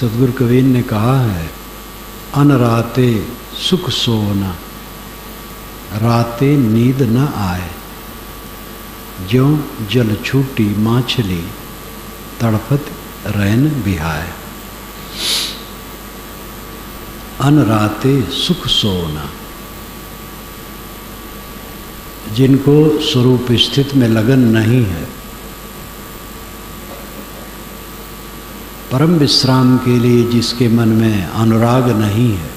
सद्गुरु कबीर ने कहा है, अनराते सुख सोना, राते नींद न आए, ज्यों जल छूटी माछली, तड़फत रैन बिहाए। अनराते सुख सोना, जिनको स्वरूप स्थित में लगन नहीं है, परम विश्राम के लिए जिसके मन में अनुराग नहीं है,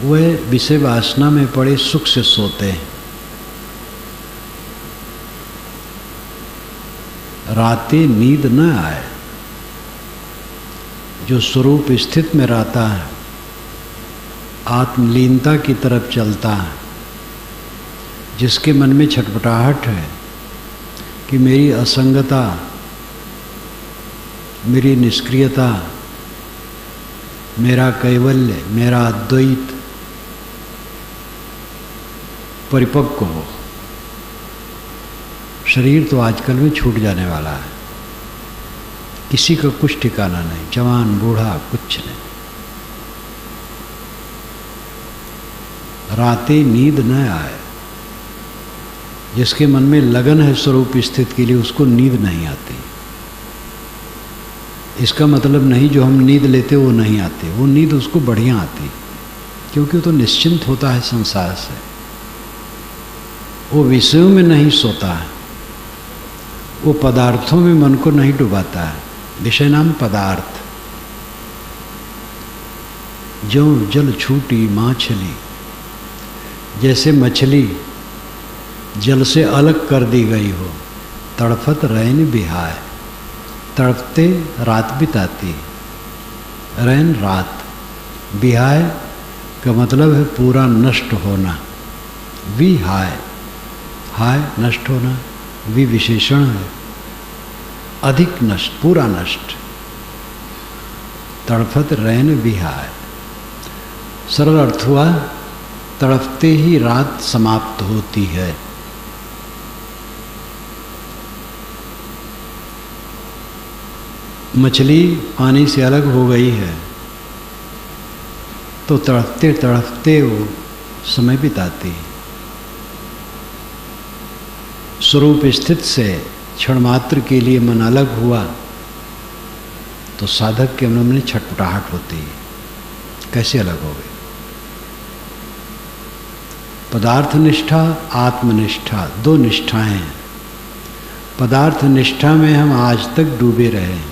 वह विषय वासना में पड़े सुख से सोते हैं। रातें नींद न आए। जो स्वरूप स्थित में रहता है, आत्मलीनता की तरफ चलता है, जिसके मन में छटपटाहट है कि मेरी असंगता, मेरी निष्क्रियता, मेरा कैवल्य, मेरा अद्वैत परिपक्व हो। शरीर तो आजकल में छूट जाने वाला है, किसी का कुछ ठिकाना नहीं, जवान बूढ़ा कुछ नहीं। रातें नींद न आए। जिसके मन में लगन है स्वरूप स्थित के लिए, उसको नींद नहीं आती। इसका मतलब नहीं जो हम नींद लेते वो नहीं आती, वो नींद उसको बढ़िया आती, क्योंकि वो तो निश्चिंत होता है संसार से, वो विषयों में नहीं सोता है, वो पदार्थों में मन को नहीं डुबाता है। विषय नाम पदार्थ। जो जल छूटी माछली, जैसे मछली जल से अलग कर दी गई हो, तड़फत रैन बिहाए, तड़पते रात बिताती। रैन रात, बिहाय का मतलब है पूरा नष्ट होना। विहाय, हाय नष्ट होना, वि विशेषण है, अधिक नष्ट, पूरा नष्ट। तड़फत रैन बिहाय, सरल अर्थ हुआ तड़पते ही रात समाप्त होती है। मछली पानी से अलग हो गई है तो तड़पते तड़पते वो समय बिताती है। स्वरूप स्थित से क्षण मात्र के लिए मन अलग हुआ तो साधक के मन में छटपटाहट होती है, कैसे अलग हो गए। पदार्थ निष्ठा, आत्मनिष्ठा, दो निष्ठाएं हैं। पदार्थ निष्ठा में हम आज तक डूबे रहे हैं।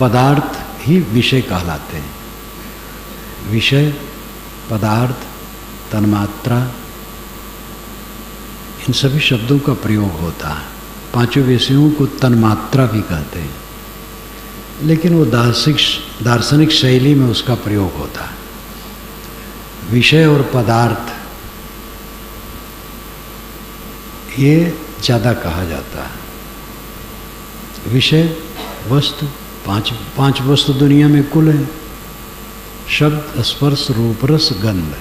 पदार्थ ही विषय कहलाते हैं। विषय, पदार्थ, तन्मात्रा, इन सभी शब्दों का प्रयोग होता है। पांचों विषयों को तन्मात्रा भी कहते हैं, लेकिन वो दार्शनिक शैली में उसका प्रयोग होता है। विषय और पदार्थ ये ज़्यादा कहा जाता है। विषय, वस्तु, पांच वस्तु दुनिया में कुल है। शब्द, स्पर्श, रूप, रस, गंध,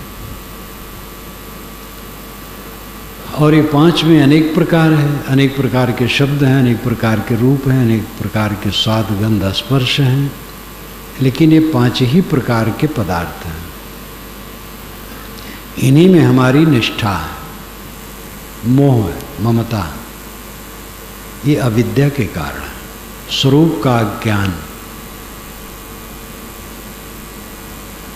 और ये पांच में अनेक प्रकार है। अनेक प्रकार के शब्द हैं, अनेक प्रकार के रूप हैं, अनेक प्रकार के स्वाद, गंध, स्पर्श हैं, लेकिन ये पांच ही प्रकार के पदार्थ हैं। इन्हीं में हमारी निष्ठा है, मोह है, ममता, ये अविद्या के कारण है। स्वरूप का ज्ञान,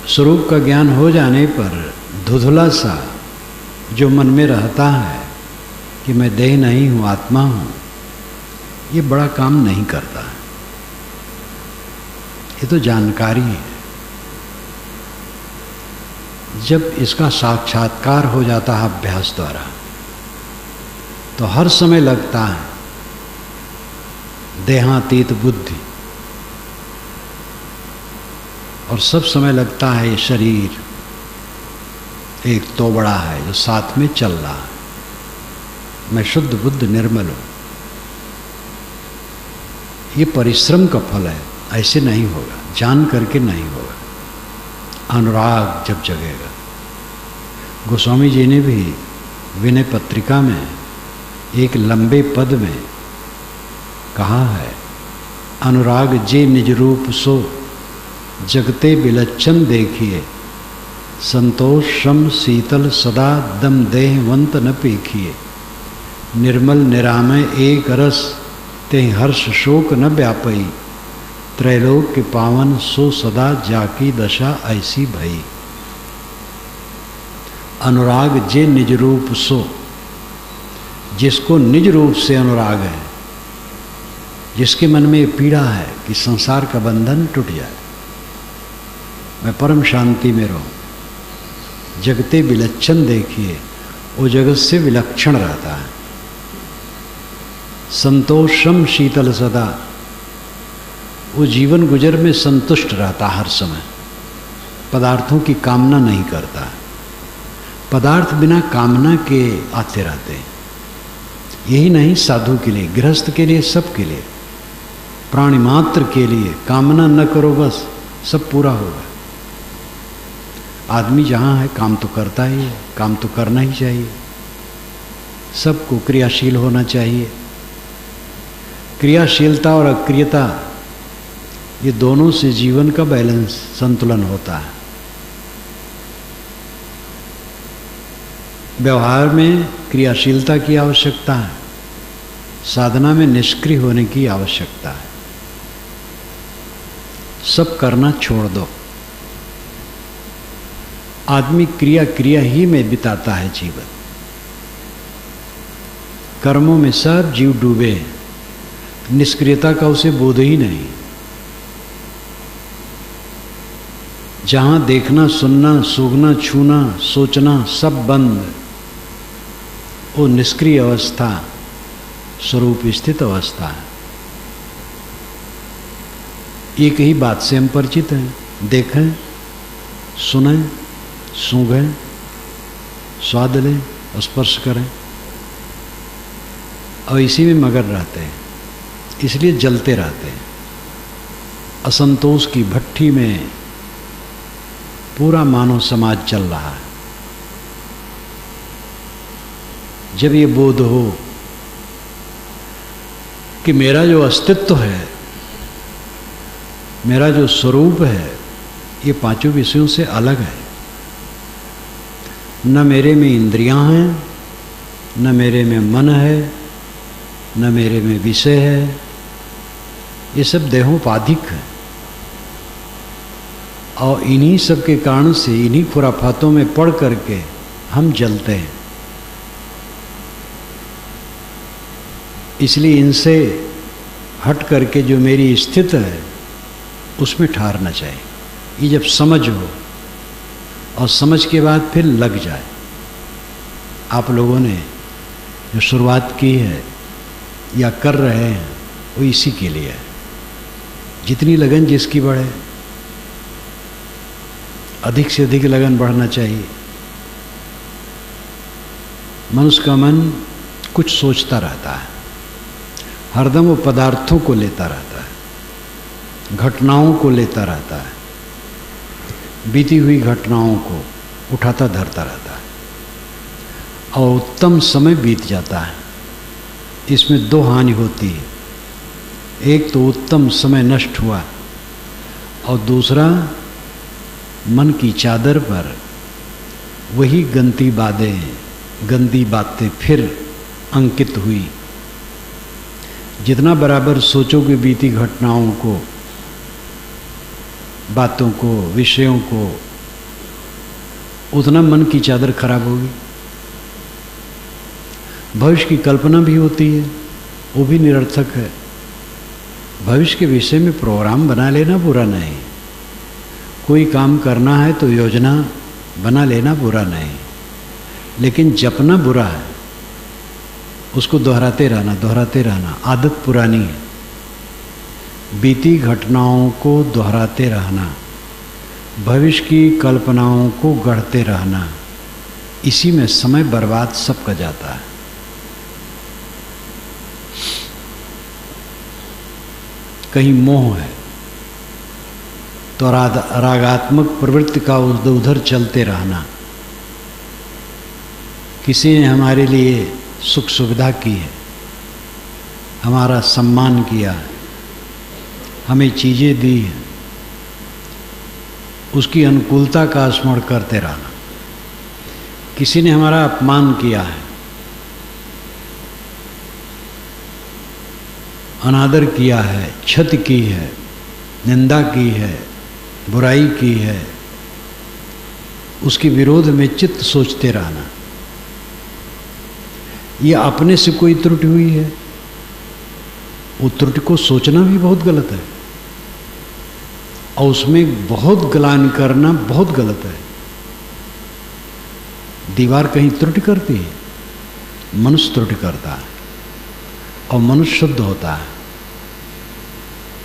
स्वरूप का ज्ञान हो जाने पर धुंधला सा जो मन में रहता है कि मैं देह नहीं हूँ, आत्मा हूँ, ये बड़ा काम नहीं करता। ये तो जानकारी है। जब इसका साक्षात्कार हो जाता है अभ्यास द्वारा, तो हर समय लगता है देहातीत बुद्धि, और सब समय लगता है ये शरीर एक तो बड़ा है जो साथ में चल रहा है। मैं शुद्ध बुद्ध निर्मल हूँ। ये परिश्रम का फल है, ऐसे नहीं होगा, जान करके नहीं होगा। अनुराग जब जगेगा। गोस्वामी जी ने भी विनय पत्रिका में एक लंबे पद में कहा है, अनुराग जे निज रूप सो जगते विलक्षण देखिए, संतोष श्रम शीतल सदा दम देहवंत न पेखिए, निर्मल निरामय एक रस ते हर्ष शोक न व्यापई, त्रैलोक के पावन सो सदा जाकी दशा ऐसी भई। अनुराग जे निज रूप सो, जिसको निज रूप से अनुराग है, जिसके मन में पीड़ा है कि संसार का बंधन टूट जाए, मैं परम शांति में रहूं, जगते विलक्षण देखिए, वो जगत से विलक्षण रहता है। संतोषम शीतल सदा, वो जीवन गुजर में संतुष्ट रहता हर समय, पदार्थों की कामना नहीं करता। पदार्थ बिना कामना के आते रहते हैं। यही नहीं, साधु के लिए, गृहस्थ के लिए, सब के लिए, प्राणी मात्र के लिए कामना न करो, बस सब पूरा होगा। आदमी जहाँ है काम तो करता ही है, काम तो करना ही चाहिए, सबको क्रियाशील होना चाहिए। क्रियाशीलता और अक्रियता, ये दोनों से जीवन का बैलेंस, संतुलन होता है। व्यवहार में क्रियाशीलता की आवश्यकता है, साधना में निष्क्रिय होने की आवश्यकता है। सब करना छोड़ दो। आदमी क्रिया क्रिया ही में बिताता है जीवन, कर्मों में सब जीव डूबे, निष्क्रियता का उसे बोध ही नहीं। जहां देखना, सुनना, सूंघना, छूना, सोचना सब बंद, वो निष्क्रिय अवस्था, स्वरूप स्थित अवस्था है। एक ही बात से हम परिचित हैं, देखें, सुनें, सूंघें, स्वाद लें, स्पर्श करें, और इसी में मगन रहते हैं, इसलिए जलते रहते हैं। असंतोष की भट्ठी में पूरा मानव समाज चल रहा है। जब ये बोध हो कि मेरा जो अस्तित्व है, मेरा जो स्वरूप है, ये पांचों विषयों से अलग है। न मेरे में इंद्रियां हैं, न मेरे में मन है, न मेरे में विषय है, ये सब देहोपाधिक है। और इन्हीं सब के कारण से, इन्हीं खुराफातों में पड़ करके हम जलते हैं। इसलिए इनसे हट करके जो मेरी स्थिति है उसमें ठहरना चाहिए। ये जब समझ हो, और समझ के बाद फिर लग जाए। आप लोगों ने जो शुरुआत की है या कर रहे हैं, वो इसी के लिए है। जितनी लगन जिसकी बढ़े, अधिक से अधिक लगन बढ़ना चाहिए। मनुष्य का मन कुछ सोचता रहता है, हरदम वो पदार्थों को लेता रहता है, घटनाओं को लेता रहता है, बीती हुई घटनाओं को उठाता धरता रहता है, और उत्तम समय बीत जाता है। इसमें दो हानि होती है, एक तो उत्तम समय नष्ट हुआ, और दूसरा मन की चादर पर वही गंदी बातें फिर अंकित हुई। जितना बराबर सोचोगे बीती घटनाओं को, बातों को, विषयों को, उतना मन की चादर खराब होगी। भविष्य की कल्पना भी होती है, वो भी निरर्थक है। भविष्य के विषय में प्रोग्राम बना लेना बुरा नहीं, कोई काम करना है तो योजना बना लेना बुरा नहीं, लेकिन जपना बुरा है। उसको दोहराते रहना आदत पुरानी है। बीती घटनाओं को दोहराते रहना, भविष्य की कल्पनाओं को गढ़ते रहना, इसी में समय बर्बाद सबका जाता है। कहीं मोह है तो रागात्मक प्रवृत्ति का उधर चलते रहना। किसी ने हमारे लिए सुख सुविधा की है, हमारा सम्मान किया है, हमें चीज़ें दी हैं, उसकी अनुकूलता का स्मरण करते रहना। किसी ने हमारा अपमान किया है, अनादर किया है, क्षति की है, निंदा की है, बुराई की है, उसके विरोध में चित्त सोचते रहना। ये अपने से कोई त्रुटि हुई है, वो त्रुटि को सोचना भी बहुत गलत है, और उसमें बहुत ग्लानि करना बहुत गलत है। दीवार कहीं त्रुटि करती है, मनुष्य त्रुटि करता है, और मनुष्य शुद्ध होता है।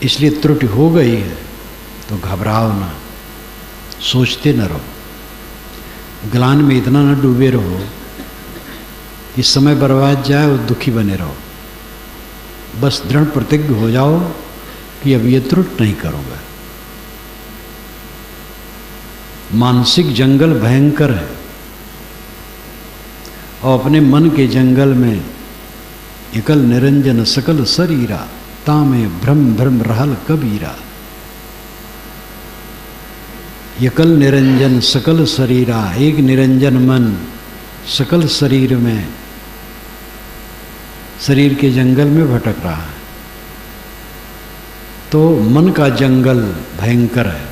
इसलिए त्रुटि हो गई है तो घबराओ ना, सोचते न रहो, ग्लानि में इतना न डूबे रहो कि समय बर्बाद जाए और दुखी बने रहो। बस दृढ़ प्रतिज्ञ हो जाओ कि अब ये त्रुटि नहीं करूँगा। मानसिक जंगल भयंकर है, और अपने मन के जंगल में एकल निरंजन सकल शरीरा, तामे भ्रम भ्रम रहल कबीरा। एकल निरंजन सकल शरीरा, एक निरंजन मन सकल शरीर में, शरीर के जंगल में भटक रहा है। तो मन का जंगल भयंकर है,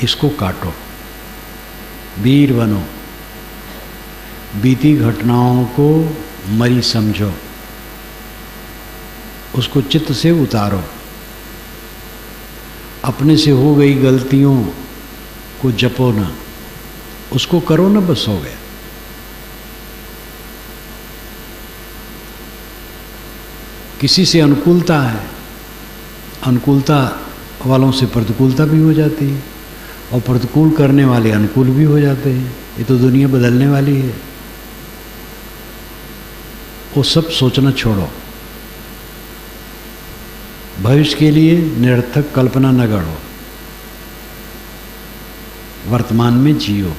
इसको काटो, वीर बनो, बीती घटनाओं को मरी समझो, उसको चित्त से उतारो। अपने से हो गई गलतियों को जपो ना, उसको करो ना, बस हो गया। किसी से अनुकूलता है, अनुकूलता वालों से प्रतिकूलता भी हो जाती है, और प्रतिकूल करने वाले अनुकूल भी हो जाते हैं। ये तो दुनिया बदलने वाली है। वो सब सोचना छोड़ो, भविष्य के लिए निरर्थक कल्पना न गढ़ो, वर्तमान में जियो,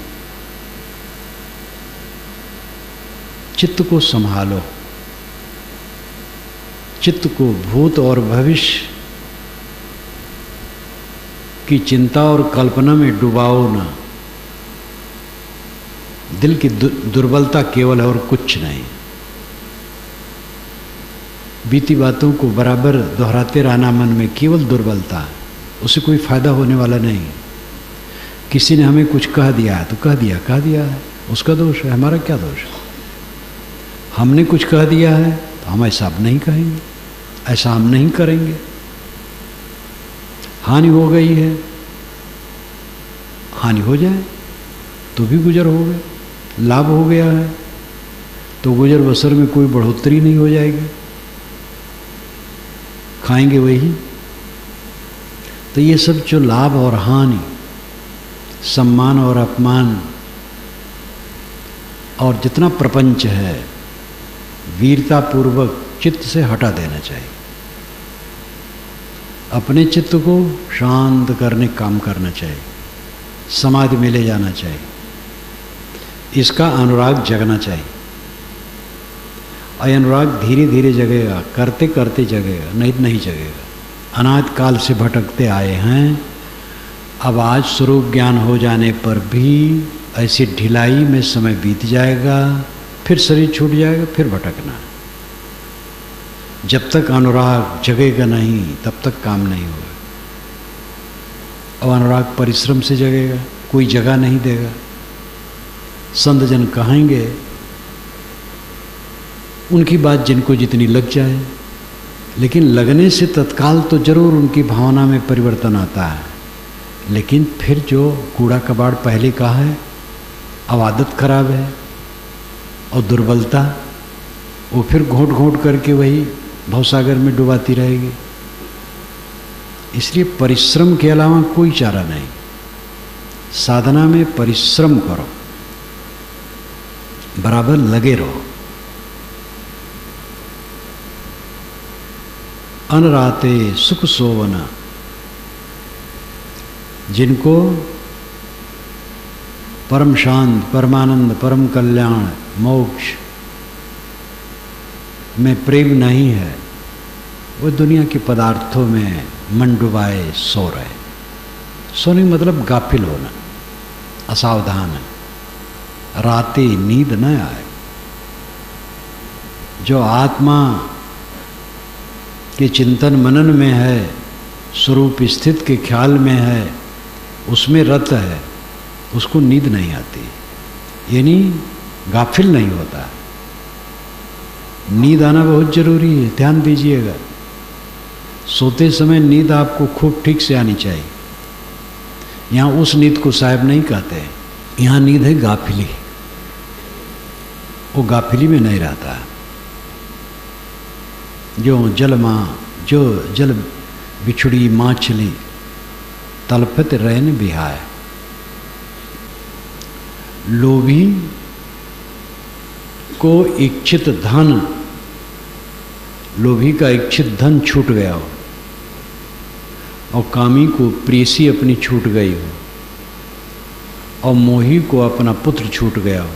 चित्त को संभालो, चित्त को भूत और भविष्य की चिंता और कल्पना में डुबाओ ना। दिल की दुर्बलता केवल है और कुछ नहीं। बीती बातों को बराबर दोहराते रहना मन में केवल दुर्बलता है, उससे कोई फायदा होने वाला नहीं। किसी ने हमें कुछ कह दिया है तो कह दिया है, उसका दोष है, हमारा क्या दोष है। हमने कुछ कह दिया है तो हम ऐसा अब नहीं कहेंगे, ऐसा हम नहीं करेंगे। हानि हो गई है, हानि हो जाए तो भी गुजर हो गए, लाभ हो गया है तो गुजर बसर में कोई बढ़ोतरी नहीं हो जाएगी, खाएंगे वही। तो ये सब जो लाभ और हानि, सम्मान और अपमान और जितना प्रपंच है, वीरता पूर्वक चित्त से हटा देना चाहिए। अपने चित्त को शांत करने काम करना चाहिए, समाधि में ले जाना चाहिए, इसका अनुराग जगना चाहिए। और अनुराग धीरे धीरे जगेगा, करते करते जगेगा, नहीं जगेगा। अनाद काल से भटकते आए हैं, अब आज स्वरूप ज्ञान हो जाने पर भी ऐसी ढिलाई में समय बीत जाएगा, फिर शरीर छूट जाएगा, फिर भटकना। जब तक अनुराग जगेगा नहीं तब तक काम नहीं होगा। और अनुराग परिश्रम से जगेगा, कोई जगह नहीं देगा। संत जन कहेंगे, उनकी बात जिनको जितनी लग जाए, लेकिन लगने से तत्काल तो जरूर उनकी भावना में परिवर्तन आता है, लेकिन फिर जो कूड़ा कबाड़ पहले का है, अब आदत खराब है और दुर्बलता, वो फिर घोंट घोंट करके वही भवसागर में डुबाती रहेगी। इसलिए परिश्रम के अलावा कोई चारा नहीं। साधना में परिश्रम करो, बराबर लगे रहो। अनराते सुख सोवना, जिनको परम शांत, परमानंद, परम कल्याण, मोक्ष में प्रेम नहीं है, वो दुनिया के पदार्थों में मन डुबाए सो रहे। सोने मतलब गाफिल होना, असावधान है, रातें नींद न आए। जो आत्मा के चिंतन मनन में है, स्वरूप स्थित के ख्याल में है, उसमें रत है, उसको नींद नहीं आती, यानी गाफिल नहीं होता। नींद आना बहुत जरूरी है, ध्यान दीजिएगा। सोते समय नींद आपको खूब ठीक से आनी चाहिए। यहाँ उस नींद को साहब नहीं कहते, यहाँ नींद है गाफिली। वो गाफिली में नहीं रहता। जो जल बिछुड़ी माछली तलपत रहन बिहाय। लोभी को इच्छित धन, लोभी का इच्छित धन छूट गया हो और कामी को प्रेसी अपनी छूट गई हो और मोही को अपना पुत्र छूट गया हो,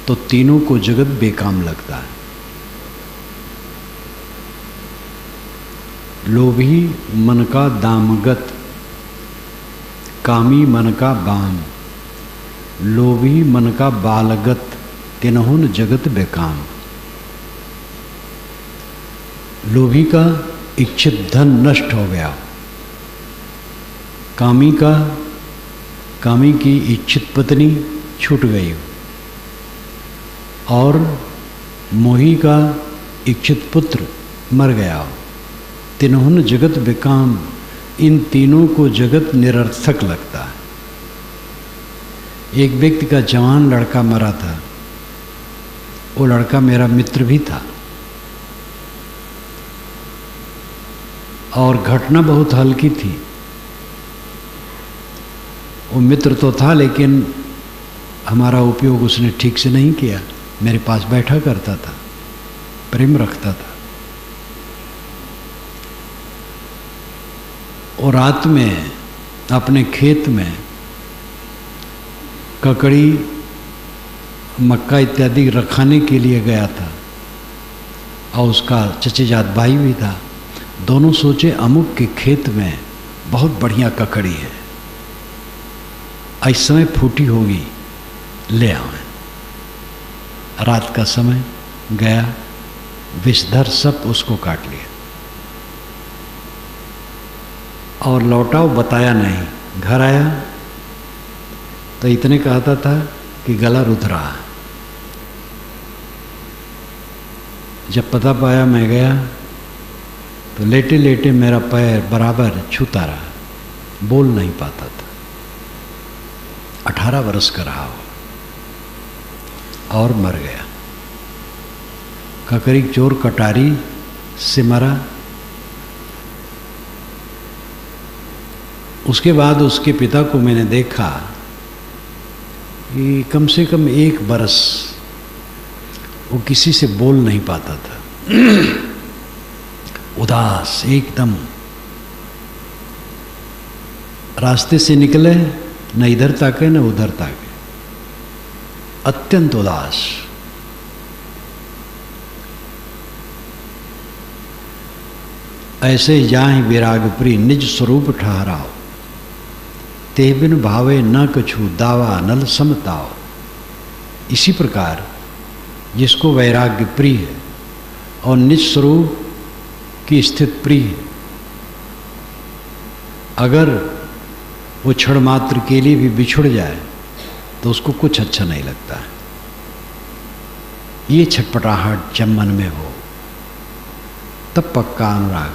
तो तीनों को जगत बेकाम लगता है। लोभी मन का दामगत, कामी मन का बाम, लोभी मन का बालगत, तिनहुन जगत बेकाम। लोभी का इच्छित धन नष्ट हो गया, कामी की इच्छित पत्नी छूट गई और मोही का इच्छित पुत्र मर गया। तिनहुन जगत बेकाम, इन तीनों को जगत निरर्थक लगता है। एक व्यक्ति का जवान लड़का मरा था, वो लड़का मेरा मित्र भी था और घटना बहुत हल्की थी। वो मित्र तो था लेकिन हमारा उपयोग उसने ठीक से नहीं किया। मेरे पास बैठा करता था, प्रेम रखता था। और रात में अपने खेत में ककड़ी, मक्का इत्यादि रखाने के लिए गया था और उसका चचेजात भाई भी था। दोनों सोचे अमुक के खेत में बहुत बढ़िया ककड़ी है, इस समय फूटी होगी, ले आए। रात का समय गया, विषधर सब उसको काट लिया और लौटा, वो बताया नहीं। घर आया तो इतने कहता था कि गला रुध रहा। जब पता पाया मैं गया तो लेटे लेटे मेरा पैर बराबर छूता रहा, बोल नहीं पाता था। 18 वर्ष का रहा हो और मर गया। ककड़ी चोर कटारी से मरा। उसके बाद उसके पिता को मैंने देखा कि कम से कम 1 बरस वो किसी से बोल नहीं पाता था, उदास एकदम। रास्ते से निकले, न इधर ताके न उधर ताके, अत्यंत उदास। ऐसे जाहि विराग प्रिय निज स्वरूप ठहराओ, ते बिन भावे न कछु दावा नल समताओ। इसी प्रकार जिसको वैराग्य प्रिय है और निज स्वरूप की स्थित प्रिय है, अगर वो क्षण मात्र के लिए भी बिछुड़ जाए तो उसको कुछ अच्छा नहीं लगता है। ये छटपटाहट जब मन में हो तब पक्का अनुराग।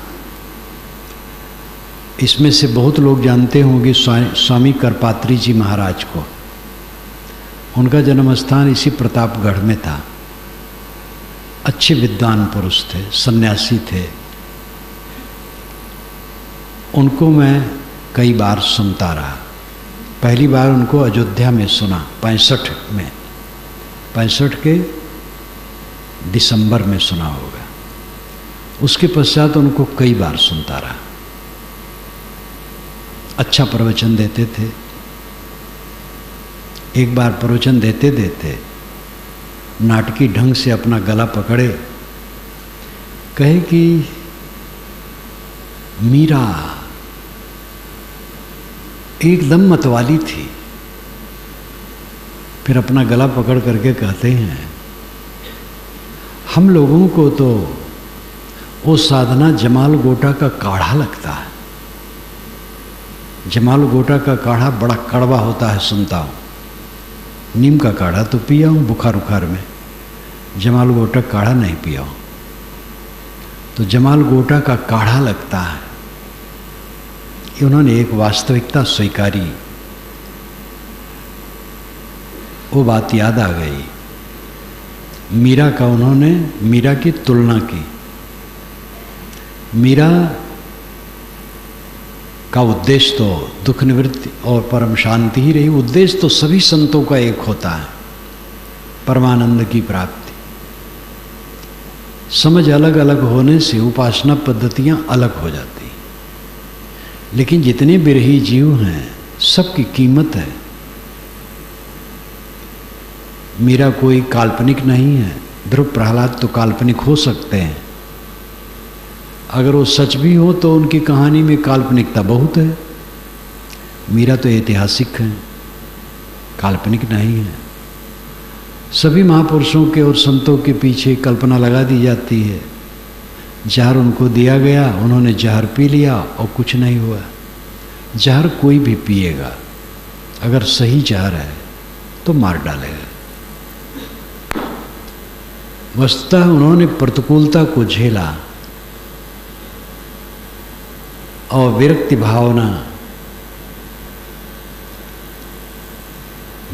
इसमें से बहुत लोग जानते होंगे स्वामी करपात्री जी महाराज को। उनका जन्म स्थान इसी प्रतापगढ़ में था। अच्छे विद्वान पुरुष थे, सन्यासी थे। उनको मैं कई बार सुनता रहा। पहली बार उनको अयोध्या में सुना 65 में, 65 के दिसंबर में सुना होगा। उसके पश्चात उनको कई बार सुनता रहा। अच्छा प्रवचन देते थे, एक बार प्रवचन देते देते नाटकी ढंग से अपना गला पकड़े, कहे कि मीरा एकदम मतवाली थी। फिर अपना गला पकड़ करके कहते हैं, हम लोगों को तो वो साधना जमाल गोटा का काढ़ा लगता है। जमाल गोटा का काढ़ा बड़ा कड़वा होता है, सुनता हूँ। नीम का काढ़ा तो पिया हूँ बुखार उखार में, जमाल गोटा काढ़ा नहीं पिया हूँ। तो जमाल गोटा का काढ़ा लगता है। उन्होंने एक वास्तविकता स्वीकारी। वो बात याद आ गई, मीरा का उन्होंने मीरा की तुलना की। मीरा का उद्देश्य तो दुख निवृत्ति और परम शांति ही रही। उद्देश्य तो सभी संतों का एक होता है, परमानंद की प्राप्ति। समझ अलग अलग होने से उपासना पद्धतियां अलग हो जाती, लेकिन जितने बिरही जीव हैं सबकी कीमत है। मीरा कोई काल्पनिक नहीं है। ध्रुव प्रहलाद तो काल्पनिक हो सकते हैं, अगर वो सच भी हो तो उनकी कहानी में काल्पनिकता बहुत है। मीरा तो ऐतिहासिक है, काल्पनिक नहीं है। सभी महापुरुषों के और संतों के पीछे कल्पना लगा दी जाती है। जहर उनको दिया गया, उन्होंने जहर पी लिया और कुछ नहीं हुआ। जहर कोई भी पिएगा, अगर सही जहर है तो मार डालेगा। वस्तुतः उन्होंने प्रतिकूलता को झेला और विरक्ति भावना,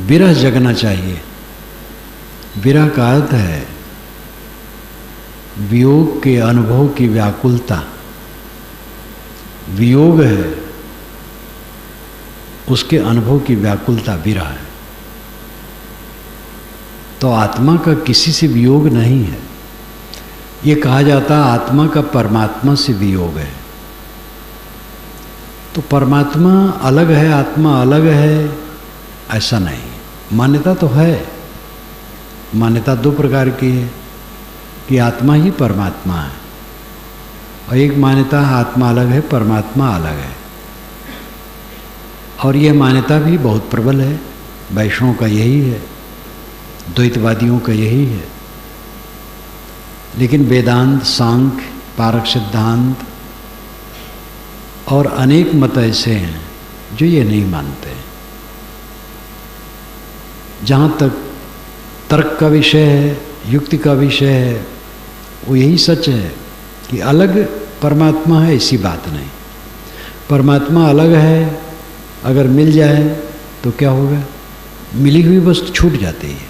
विरह जगना चाहिए। विरह का अर्थ है वियोग के अनुभव की व्याकुलता। वियोग है उसके अनुभव की व्याकुलता, विरह है। तो आत्मा का किसी से वियोग नहीं है। ये कहा जाता है आत्मा का परमात्मा से वियोग है। तो परमात्मा अलग है, आत्मा अलग है, ऐसा नहीं। मान्यता तो है, मान्यता दो प्रकार की है कि आत्मा ही परमात्मा है, और एक मान्यता आत्मा अलग है, परमात्मा अलग है। और यह मान्यता भी बहुत प्रबल है। वैष्णव का यही है, द्वैतवादियों का यही है। लेकिन वेदांत, सांख्य, पारक सिद्धांत और अनेक मत ऐसे हैं जो ये नहीं मानते। जहाँ तक तर्क का विषय है, युक्ति का विषय है, वो यही सच है कि अलग परमात्मा है, ऐसी बात नहीं। परमात्मा अलग है, अगर मिल जाए तो क्या होगा? मिली हुई वस्तु छूट जाती है।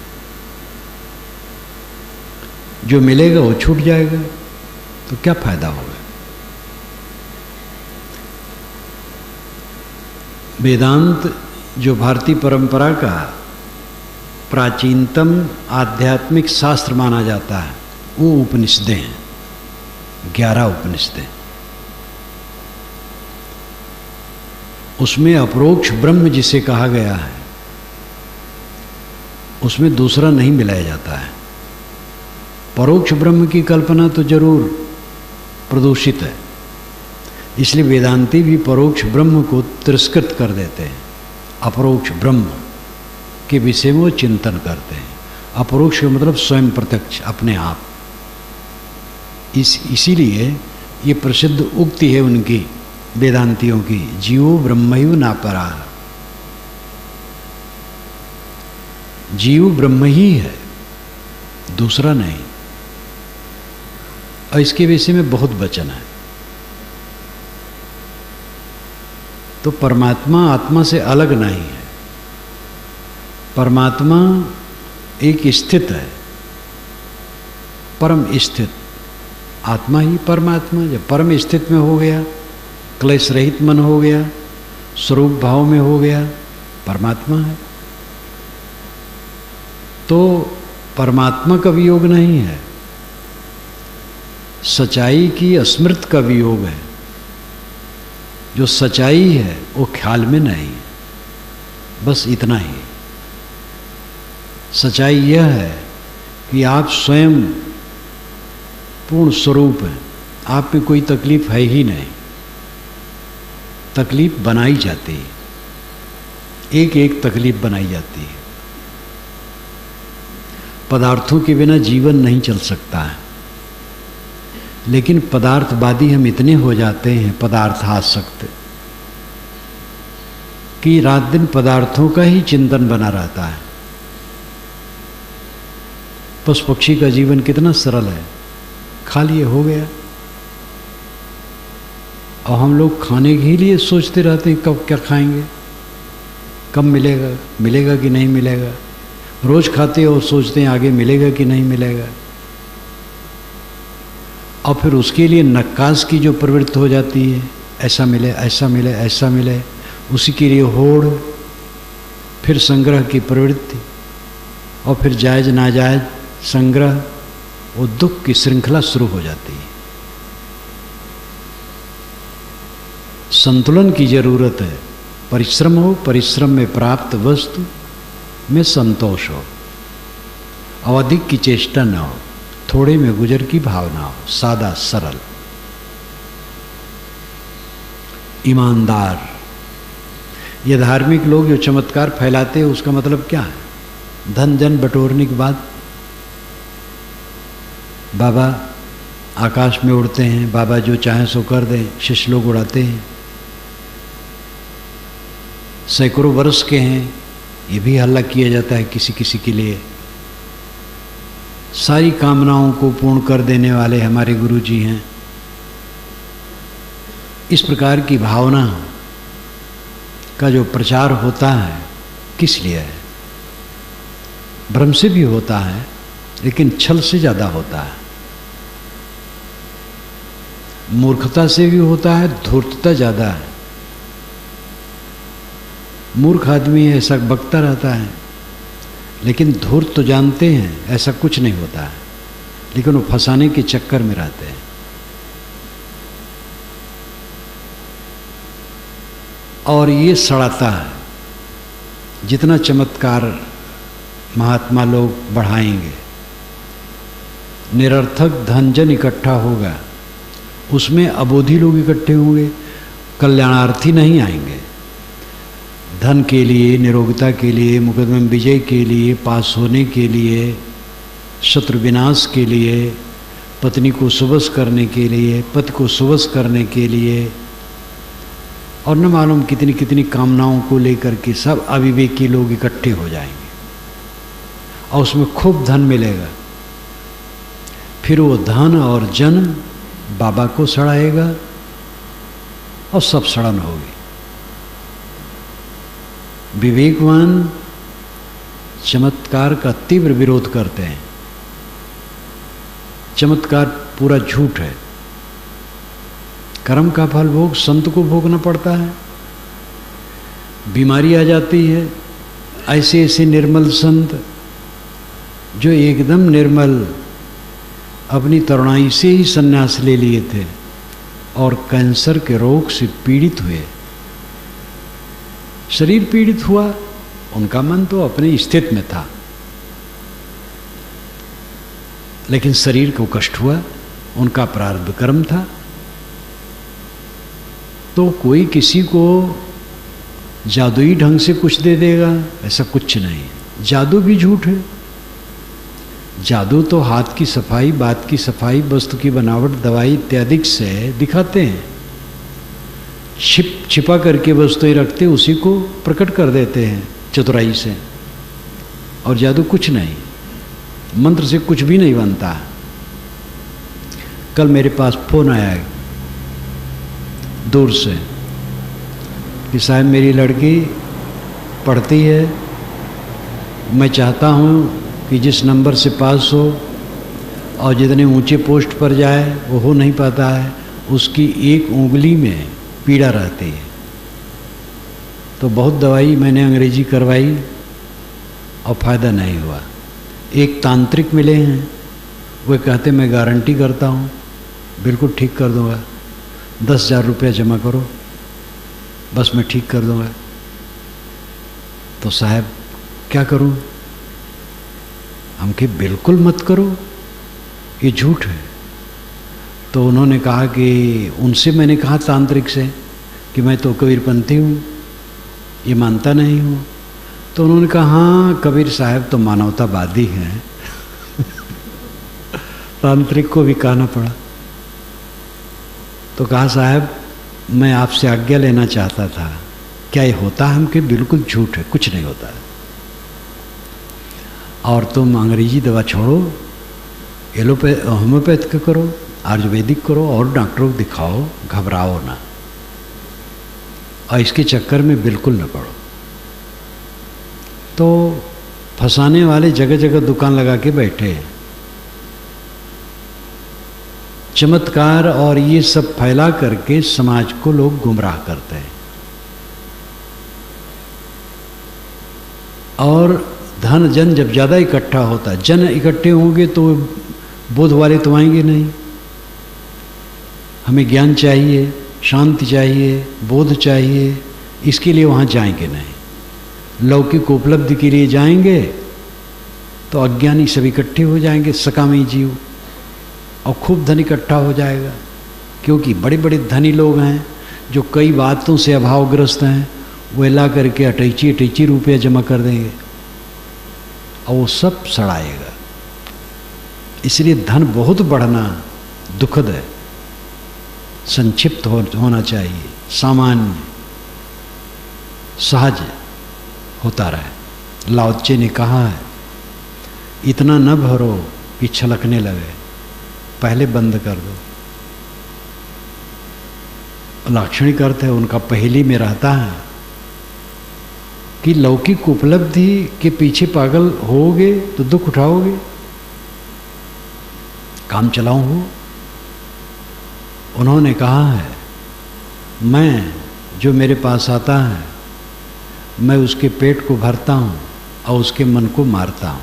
जो मिलेगा वो छूट जाएगा, तो क्या फायदा होगा? वेदांत जो भारतीय परंपरा का प्राचीनतम आध्यात्मिक शास्त्र माना जाता है, वो उपनिषदें हैं, 11 उपनिषदें। उसमें अपरोक्ष ब्रह्म जिसे कहा गया है, उसमें दूसरा नहीं मिलाया जाता है। परोक्ष ब्रह्म की कल्पना तो जरूर प्रदूषित है, इसलिए वेदांती भी परोक्ष ब्रह्म को तिरस्कृत कर देते हैं। अपरोक्ष ब्रह्म के विषय में वो चिंतन करते हैं। अपरोक्ष का मतलब स्वयं प्रत्यक्ष, अपने आप। इसीलिए ये प्रसिद्ध उक्ति है उनकी, वेदांतियों की, जीवो ब्रह्मैव नापरा। जीव ब्रह्म ही है, दूसरा नहीं। और इसके विषय में बहुत वचन है। तो परमात्मा आत्मा से अलग नहीं है। परमात्मा एक स्थित है, परम स्थित। आत्मा ही परमात्मा जब परम स्थित में हो गया, क्लेश रहित मन हो गया, स्वरूप भाव में हो गया, परमात्मा है। तो परमात्मा का वियोग नहीं है, सच्चाई की अस्मृत का वियोग है। जो सच्चाई है वो ख्याल में नहीं, बस इतना ही। सच्चाई यह है कि आप स्वयं पूर्ण स्वरूप हैं, आप में कोई तकलीफ है ही नहीं। तकलीफ बनाई जाती है, एक एक तकलीफ बनाई जाती है। पदार्थों के बिना जीवन नहीं चल सकता है, लेकिन पदार्थवादी हम इतने हो जाते हैं, पदार्थासक्त, कि रात दिन पदार्थों का ही चिंतन बना रहता है। पशु पक्षी का जीवन कितना सरल है, खा लिए हो गया। और हम लोग खाने के लिए सोचते रहते हैं कब क्या खाएंगे, कब मिलेगा, मिलेगा कि नहीं मिलेगा। रोज खाते और सोचते हैं आगे मिलेगा कि नहीं मिलेगा। और फिर उसके लिए नक्काश की जो प्रवृत्ति हो जाती है, ऐसा मिले ऐसा मिले ऐसा मिले, उसी के लिए होड़, फिर संग्रह की प्रवृत्ति, और फिर जायज नाजायज संग्रह, वो दुख की श्रृंखला शुरू हो जाती है। संतुलन की जरूरत है। परिश्रम हो, परिश्रम में प्राप्त वस्तु में संतोष हो, और अधिक की चेष्टा न हो, थोड़े में गुजर की भावना हो, सादा सरल ईमानदार। ये धार्मिक लोग जो चमत्कार फैलाते हैं उसका मतलब क्या है? धन जन बटोरने के बाद बाबा आकाश में उड़ते हैं, बाबा जो चाहे सो कर दें, शिष्य लोग उड़ाते हैं। सैकड़ों वर्ष के हैं, ये भी हल्ला किया जाता है किसी किसी के लिए। सारी कामनाओं को पूर्ण कर देने वाले हमारे गुरु जी हैं। इस प्रकार की भावना का जो प्रचार होता है, किस लिए है? भ्रम से भी होता है, लेकिन छल से ज़्यादा होता है। मूर्खता से भी होता है, धूर्तता ज़्यादा है। मूर्ख आदमी ऐसा बकता रहता है, लेकिन धूर्त तो जानते हैं ऐसा कुछ नहीं होता है, लेकिन वो फंसाने के चक्कर में रहते हैं। और ये सड़ाता है। जितना चमत्कार महात्मा लोग बढ़ाएंगे, निरर्थक धन जन इकट्ठा होगा, उसमें अबोधी लोग इकट्ठे होंगे, कल्याणार्थी नहीं आएंगे। धन के लिए, निरोगता के लिए, मुकदमे में विजय के लिए, पास होने के लिए, शत्रु विनाश के लिए, पत्नी को सुबस करने के लिए, पति को सुबस करने के लिए, और न मालूम कितनी कितनी कामनाओं को लेकर के सब अविवेकी लोग इकट्ठे हो जाएंगे, और उसमें खूब धन मिलेगा। फिर वो धन और जन बाबा को सड़ाएगा और सब सड़न होगी। विवेकवान चमत्कार का तीव्र विरोध करते हैं। चमत्कार पूरा झूठ है। कर्म का फल भोग संत को भोगना पड़ता है। बीमारी आ जाती है, ऐसे ऐसे निर्मल संत जो एकदम निर्मल अपनी तरुणाई से ही संन्यास ले लिए थे और कैंसर के रोग से पीड़ित हुए। शरीर पीड़ित हुआ, उनका मन तो अपने स्थिति में था, लेकिन शरीर को कष्ट हुआ, उनका प्रारब्ध कर्म था। तो कोई किसी को जादुई ढंग से कुछ दे देगा, ऐसा कुछ नहीं। जादू भी झूठ है। जादू तो हाथ की सफाई, बात की सफाई, वस्तु की बनावट, दवाई इत्यादि से दिखाते हैं। छिपा करके वस्तुएं रखते, उसी को प्रकट कर देते हैं चतुराई से। और जादू कुछ नहीं, मंत्र से कुछ भी नहीं बनता। कल मेरे पास फोन आया दूर से कि साहब मेरी लड़की पढ़ती है, मैं चाहता हूँ कि जिस नंबर से पास हो और जितने ऊंचे पोस्ट पर जाए वो हो नहीं पाता है, उसकी एक उंगली में पीड़ा रहती है। तो बहुत दवाई मैंने अंग्रेजी करवाई और फ़ायदा नहीं हुआ। एक तांत्रिक मिले हैं, वे कहते मैं गारंटी करता हूँ बिल्कुल ठीक कर दूँगा, 10,000 रुपया जमा करो बस मैं ठीक कर दूँगा। तो साहब क्या करूँ? हम कहे बिल्कुल मत करो, ये झूठ है। तो उन्होंने कहा कि उनसे मैंने कहा तांत्रिक से कि मैं तो कबीरपंथी हूँ, ये मानता नहीं हूँ। तो उन्होंने कहा हाँ कबीर साहब तो मानवतावादी हैं। तांत्रिक को भी कहना पड़ा। तो कहा साहब मैं आपसे आज्ञा लेना चाहता था, क्या ये होता है? हम कि बिल्कुल झूठ है, कुछ नहीं होता है। और तुम अंग्रेजी दवा छोड़ो, होम्योपैथ का करो, आयुर्वेदिक करो और डॉक्टरों को दिखाओ, घबराओ ना, और इसके चक्कर में बिल्कुल न पड़ो। तो फंसाने वाले जगह जगह दुकान लगा के बैठे हैं। चमत्कार और ये सब फैला करके समाज को लोग गुमराह करते हैं। और धन जन जब ज़्यादा इकट्ठा होता है, जन इकट्ठे होंगे तो बोध वाले तो आएंगे नहीं। हमें ज्ञान चाहिए, शांति चाहिए, बोध चाहिए, इसके लिए वहाँ जाएंगे नहीं। लौकिक उपलब्धि के लिए जाएंगे तो अज्ञानी सब इकट्ठे हो जाएंगे, सकामी जीव, और खूब धन इकट्ठा हो जाएगा। क्योंकि बड़े बड़े धनी लोग हैं जो कई बातों से अभावग्रस्त हैं, वो ला करके अटैची रुपये जमा कर देंगे और वो सब सड़ाएगा। इसलिए धन बहुत बढ़ना दुखद है, संक्षिप्त होना चाहिए, सामान्य सहज होता रहे। लाओ त्से ने कहा है इतना न भरो कि छलकने लगे, पहले बंद कर दो। लाक्षणिक अर्थ है उनका पहेली में रहता है कि लौकिक उपलब्धि के पीछे पागल होगे तो दुख उठाओगे, काम चलाऊ हो। उन्होंने कहा है मैं जो मेरे पास आता है मैं उसके पेट को भरता हूँ और उसके मन को मारता हूँ।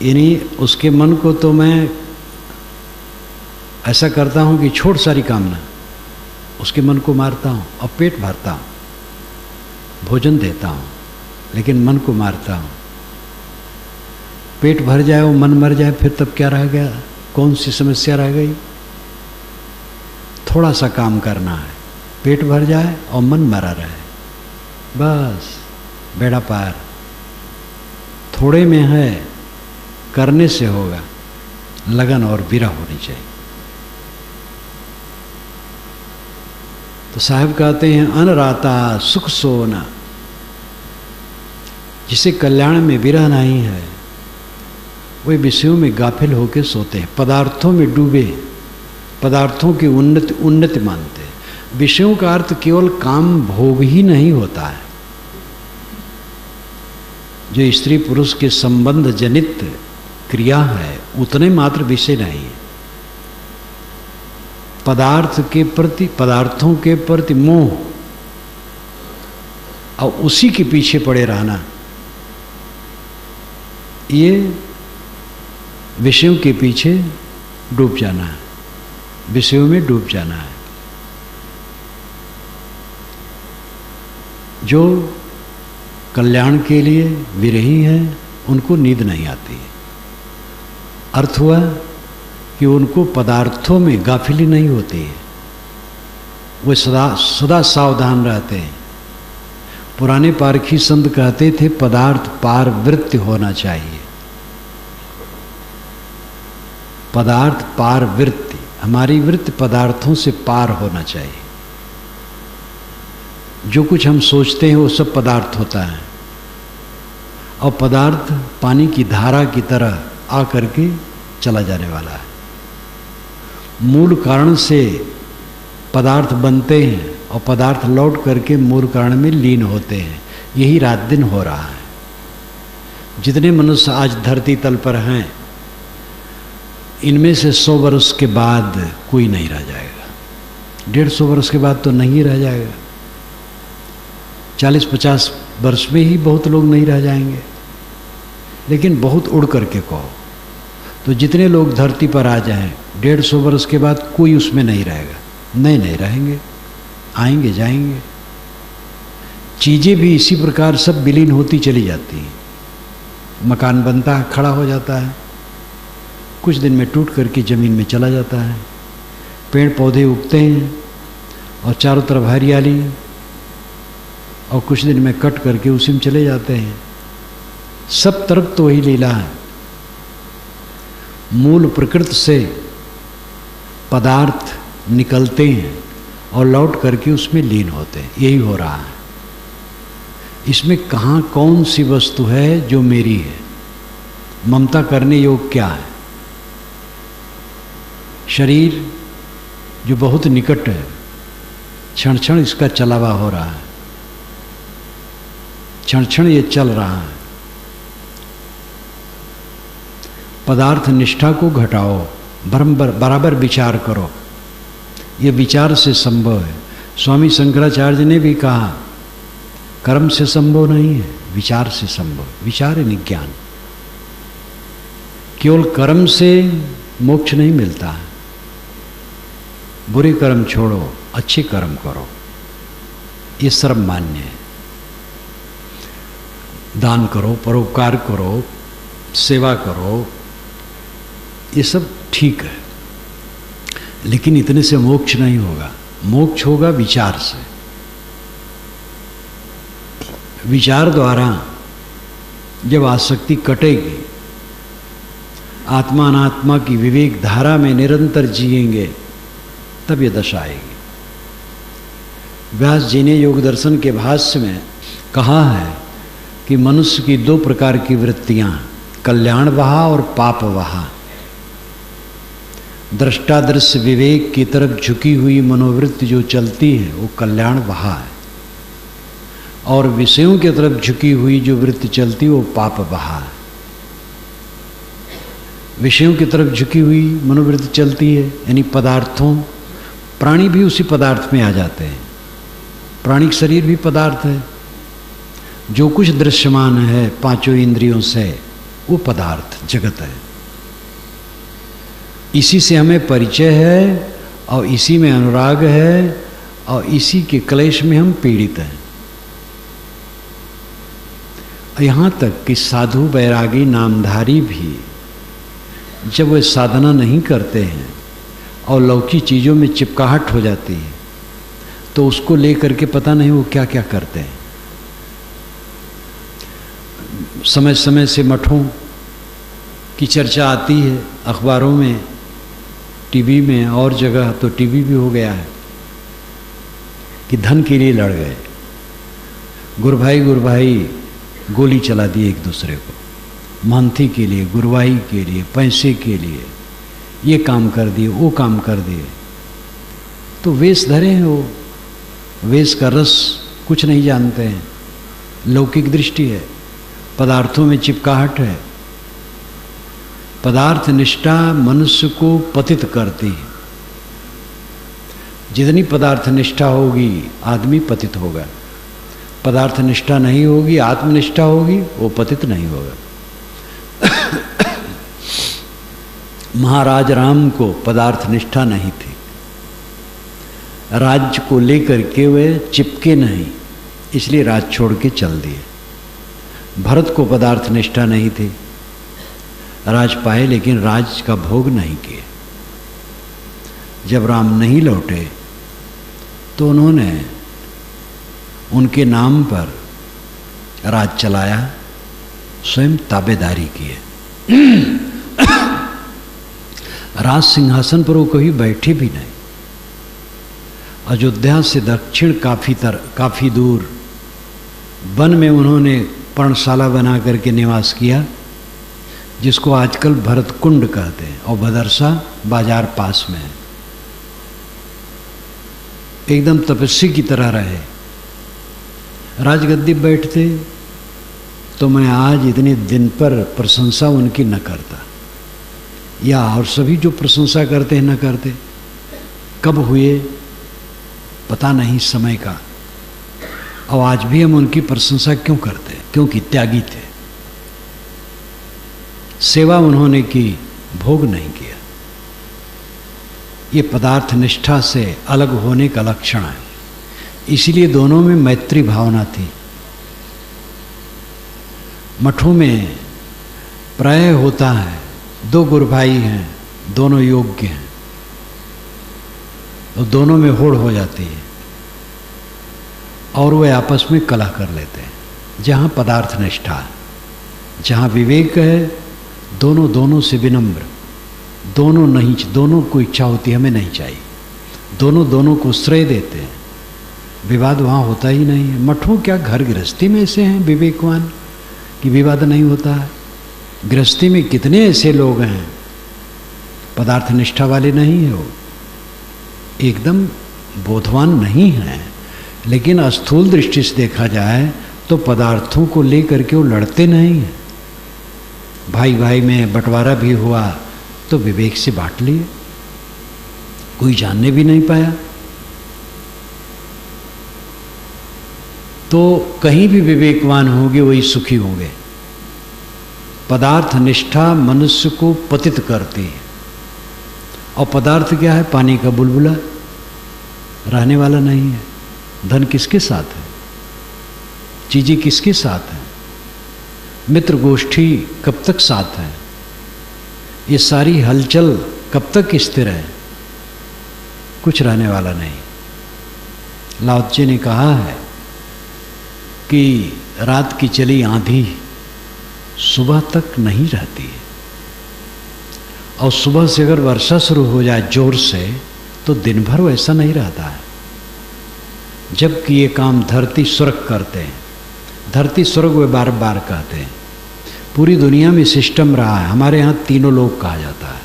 यानी उसके मन को तो मैं ऐसा करता हूँ कि छोड़ सारी कामना, उसके मन को मारता हूँ और पेट भरता हूँ, भोजन देता हूँ, लेकिन मन को मारता हूँ। पेट भर जाए और मन मर जाए फिर तब क्या रह गया? कौन सी समस्या रह गई? थोड़ा सा काम करना है, पेट भर जाए और मन मरा रहे, बस बेड़ा पार। थोड़े में है, करने से होगा, लगन और विरह होनी चाहिए। तो साहब कहते हैं अनराता सुख सोना, जिसे कल्याण में विरह नहीं है वे विषयों में गाफिल होकर सोते हैं, पदार्थों में डूबे, पदार्थों की उन्नति मानते हैं। विषयों का अर्थ केवल काम भोग ही नहीं होता है। जो स्त्री पुरुष के संबंध जनित क्रिया है उतने मात्र विषय नहीं है। पदार्थ के प्रति, पदार्थों के प्रति मोह और उसी के पीछे पड़े रहना, ये विषयों के पीछे डूब जाना है, विषयों में डूब जाना है। जो कल्याण के लिए विरही हैं उनको नींद नहीं आती है। अर्थ हुआ कि उनको पदार्थों में गाफिली नहीं होती है, वे सदा सावधान रहते हैं। पुराने पारखी संत कहते थे पदार्थ पार वृत्ति होना चाहिए। पदार्थ पार वृत्ति, हमारी वृत्ति पदार्थों से पार होना चाहिए। जो कुछ हम सोचते हैं वो सब पदार्थ होता है, और पदार्थ पानी की धारा की तरह आ करके चला जाने वाला है। मूल कारण से पदार्थ बनते हैं और पदार्थ लौट करके मूल कारण में लीन होते हैं। यही रात दिन हो रहा है। जितने मनुष्य आज धरती तल पर हैं, इनमें से 100 वर्ष के बाद कोई नहीं रह जाएगा, 150 वर्ष के बाद तो नहीं रह जाएगा, 40-50 वर्ष में ही बहुत लोग नहीं रह जाएंगे। लेकिन बहुत उड़ करके कहो तो जितने लोग धरती पर आ जाएं, 150 वर्ष के बाद कोई उसमें नहीं रहेगा। नहीं रहेंगे, आएंगे जाएंगे। चीज़ें भी इसी प्रकार सब विलीन होती चली जाती हैं। मकान बनता है, खड़ा हो जाता है, कुछ दिन में टूट करके ज़मीन में चला जाता है। पेड़ पौधे उगते हैं और चारों तरफ हरियाली, और कुछ दिन में कट करके उसी में चले जाते हैं। सब तरफ तो वही लीला है। मूल प्रकृति से पदार्थ निकलते हैं और लौट करके उसमें लीन होते हैं। यही हो रहा है। इसमें कहाँ कौन सी वस्तु है जो मेरी है? ममता करने योग क्या है? शरीर जो बहुत निकट है, क्षण क्षण इसका चलावा हो रहा है, क्षण क्षण ये चल रहा है। पदार्थ निष्ठा को घटाओ, बराबर विचार करो। ये विचार से संभव है। स्वामी शंकराचार्य ने भी कहा कर्म से संभव नहीं है, विचार से संभव। विचार है निज्ञान। केवल कर्म से मोक्ष नहीं मिलता है। बुरे कर्म छोड़ो, अच्छे कर्म करो, ये सर्व मान्य है। दान करो, परोपकार करो, सेवा करो, ये सब ठीक है, लेकिन इतने से मोक्ष नहीं होगा। मोक्ष होगा विचार से। विचार द्वारा जब आसक्ति कटेगी, आत्मा अनात्मा की विवेक धारा में निरंतर जिएंगे, तब ये दशा आएगी। व्यास जी ने योग दर्शन के भाष्य में कहा है कि मनुष्य की दो प्रकार की वृत्तियां, कल्याण वहा और पाप वहा। दृष्टादृश्य विवेक की तरफ झुकी हुई मनोवृत्ति जो चलती है वो कल्याण वहा है, और विषयों की तरफ झुकी हुई जो वृत्ति चलती है वो पाप वहा है। विषयों की तरफ झुकी हुई मनोवृत्ति चलती है, यानी पदार्थों, प्राणी भी उसी पदार्थ में आ जाते हैं। प्राणिक शरीर भी पदार्थ है। जो कुछ दृश्यमान है पांचों इंद्रियों से, वो पदार्थ जगत है। इसी से हमें परिचय है और इसी में अनुराग है और इसी के क्लेश में हम पीड़ित हैं। यहाँ तक कि साधु बैरागी नामधारी भी जब वे साधना नहीं करते हैं और लौकिक चीज़ों में चिपकाहट हो जाती है, तो उसको लेकर के पता नहीं वो क्या क्या करते हैं। समय समय से मठों की चर्चा आती है अखबारों में, टीवी में, और जगह तो टीवी भी हो गया है कि धन के लिए लड़ गए, गुरभाई गोली चला दी एक दूसरे को, मानती के लिए, गुरवाई के लिए, पैसे के लिए, ये काम कर दिए, वो काम कर दिए। तो वेश धरे हैं, वो वेश का रस कुछ नहीं जानते हैं। लौकिक दृष्टि है, पदार्थों में चिपकाहट है। पदार्थ निष्ठा मनुष्य को पतित करती है। जितनी पदार्थ निष्ठा होगी आदमी पतित होगा। पदार्थ निष्ठा नहीं होगी, आत्मनिष्ठा होगी, वो पतित नहीं होगा। महाराज राम को पदार्थ निष्ठा नहीं थी। राज्य को लेकर के वे चिपके नहीं, इसलिए राज छोड़ के चल दिए। भरत को पदार्थ निष्ठा नहीं थी, राज पाए लेकिन राज का भोग नहीं किए। जब राम नहीं लौटे तो उन्होंने उनके नाम पर राज चलाया, स्वयं ताबेदारी किए। राज सिंहासन पर वो कभी बैठे भी नहीं। अयोध्या से दक्षिण काफी दूर वन में उन्होंने पर्णशाला बना करके निवास किया, जिसको आजकल भरत कुंड कहते हैं, और बदरसा बाजार पास में है। एकदम तपस्वी की तरह रहे। राजगद्दी बैठते तो मैं आज इतने दिन पर प्रशंसा उनकी न करता, या और सभी जो प्रशंसा करते हैं न करते। कब हुए पता नहीं समय का, और आज भी हम उनकी प्रशंसा क्यों करते हैं? क्योंकि त्यागी थे। सेवा उन्होंने की, भोग नहीं किया। ये पदार्थ निष्ठा से अलग होने का लक्षण है। इसलिए दोनों में मैत्री भावना थी। मठों में प्राय होता है, दो गुरु भाई हैं, दोनों योग्य हैं, तो दोनों में होड़ हो जाती है और वे आपस में कलह कर लेते हैं। जहाँ पदार्थ निष्ठा, जहाँ विवेक है, दोनों दोनों से विनम्र, दोनों को इच्छा होती है हमें नहीं चाहिए, दोनों दोनों को श्रेय देते हैं, विवाद वहाँ होता ही नहीं है। मठों क्या घर गृहस्थी में ऐसे हैं विवेकवान कि विवाद नहीं होता है। गृहस्थी में कितने ऐसे लोग हैं पदार्थ निष्ठा वाले नहीं है, वो एकदम बोधवान नहीं है, लेकिन स्थूल दृष्टि से देखा जाए तो पदार्थों को लेकर के वो लड़ते नहीं हैं। भाई भाई में बंटवारा भी हुआ तो विवेक से बांट लिए, कोई जानने भी नहीं पाया। तो कहीं भी विवेकवान होंगे वही सुखी होंगे। पदार्थ निष्ठा मनुष्य को पतित करती है, और पदार्थ क्या है? पानी का बुलबुला, रहने वाला नहीं है। धन किसके साथ है? चीजें किसके साथ है? मित्र गोष्ठी कब तक साथ है? ये सारी हलचल कब तक स्थिर है? कुछ रहने वाला नहीं। लाओ त्से ने कहा है कि रात की चली आंधी सुबह तक नहीं रहती है, और सुबह से अगर वर्षा शुरू हो जाए जोर से तो दिन भर वैसा नहीं रहता है। जबकि ये काम धरती स्वर्ग करते हैं, धरती स्वर्ग वे बार बार कहते हैं। पूरी दुनिया में सिस्टम रहा है। हमारे यहाँ तीनों लोक कहा जाता है,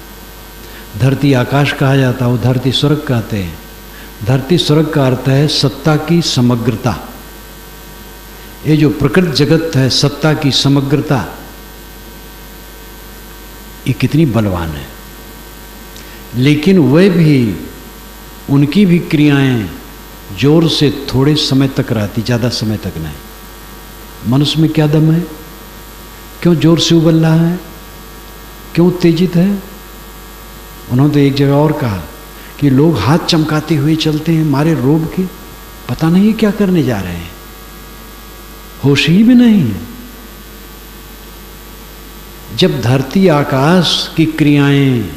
धरती आकाश कहा जाता है, वो धरती स्वर्ग कहते हैं। धरती स्वर्ग का अर्थ है सत्ता की समग्रता। ये जो प्रकृति जगत है, सत्ता की समग्रता, ये कितनी बलवान है। लेकिन वे भी, उनकी भी क्रियाएं जोर से थोड़े समय तक रहती, ज़्यादा समय तक नहीं। मनुष्य में क्या दम है? क्यों जोर से उबल रहा है? क्यों उत्तेजित है? उन्होंने तो एक जगह और कहा कि लोग हाथ चमकाते हुए चलते हैं मारे रोब के, पता नहीं क्या करने जा रहे हैं, होश ही में नहीं है। जब धरती आकाश की क्रियाएं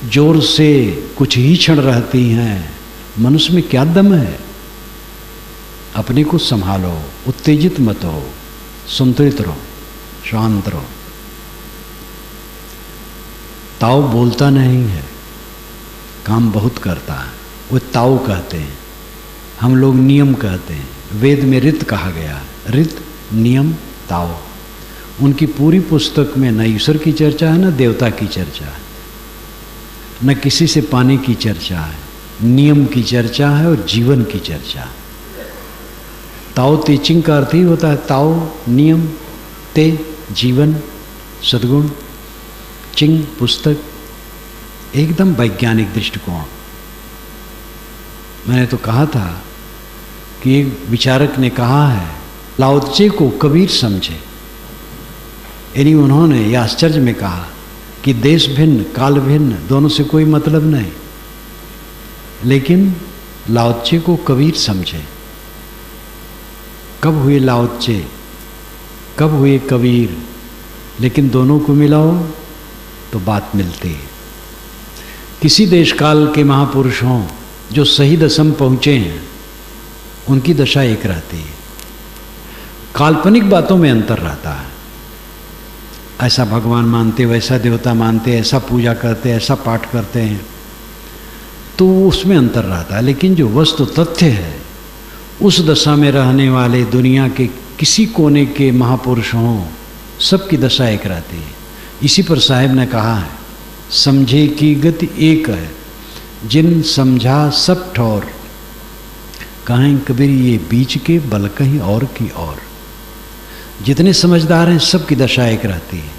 जोर से कुछ ही क्षण रहती हैं, मनुष्य में क्या दम है? अपने को संभालो, उत्तेजित मत हो, संतुलित रहो, शांत रहो। ताओ बोलता नहीं है, काम बहुत करता है, वो ताओ कहते हैं, हम लोग नियम कहते हैं। वेद में ऋत कहा गया, ऋत, नियम, ताओ। उनकी पूरी पुस्तक में न ईश्वर की चर्चा है, न देवता की चर्चा है, न किसी से पाने की चर्चा है, नियम की चर्चा है और जीवन की चर्चा है। ताओ ते चिंग का अर्थ ही होता है ताओ नियम, ते जीवन, सद्गुण, चिंग पुस्तक, एकदम वैज्ञानिक दृष्टिकोण। मैंने तो कहा था कि एक विचारक ने कहा है, लाओ त्से को कबीर समझे। यानी उन्होंने यह आश्चर्य में कहा कि देश भिन्न, काल भिन्न, दोनों से कोई मतलब नहीं, लेकिन लाओ त्से को कबीर समझे। कब हुए लाओ त्से, कब हुए कबीर? लेकिन दोनों को मिलाओ तो बात मिलती है। किसी देश काल के महापुरुष हों जो सही दशम पहुँचे हैं, उनकी दशा एक रहती है। काल्पनिक बातों में अंतर रहता है। ऐसा भगवान मानते, वैसा देवता मानते, ऐसा पूजा करते, ऐसा पाठ करते हैं, तो उसमें अंतर रहता है। लेकिन जो वस्तु तथ्य है, उस दशा में रहने वाले दुनिया के किसी कोने के महापुरुष हों, सबकी दशा एक रहती है। इसी पर साहिब ने कहा है, समझे की गति एक है, जिन समझा सब ठौर, कहें कबीर ये बीच के बल कहीं और की और। जितने समझदार हैं सबकी दशा एक रहती है।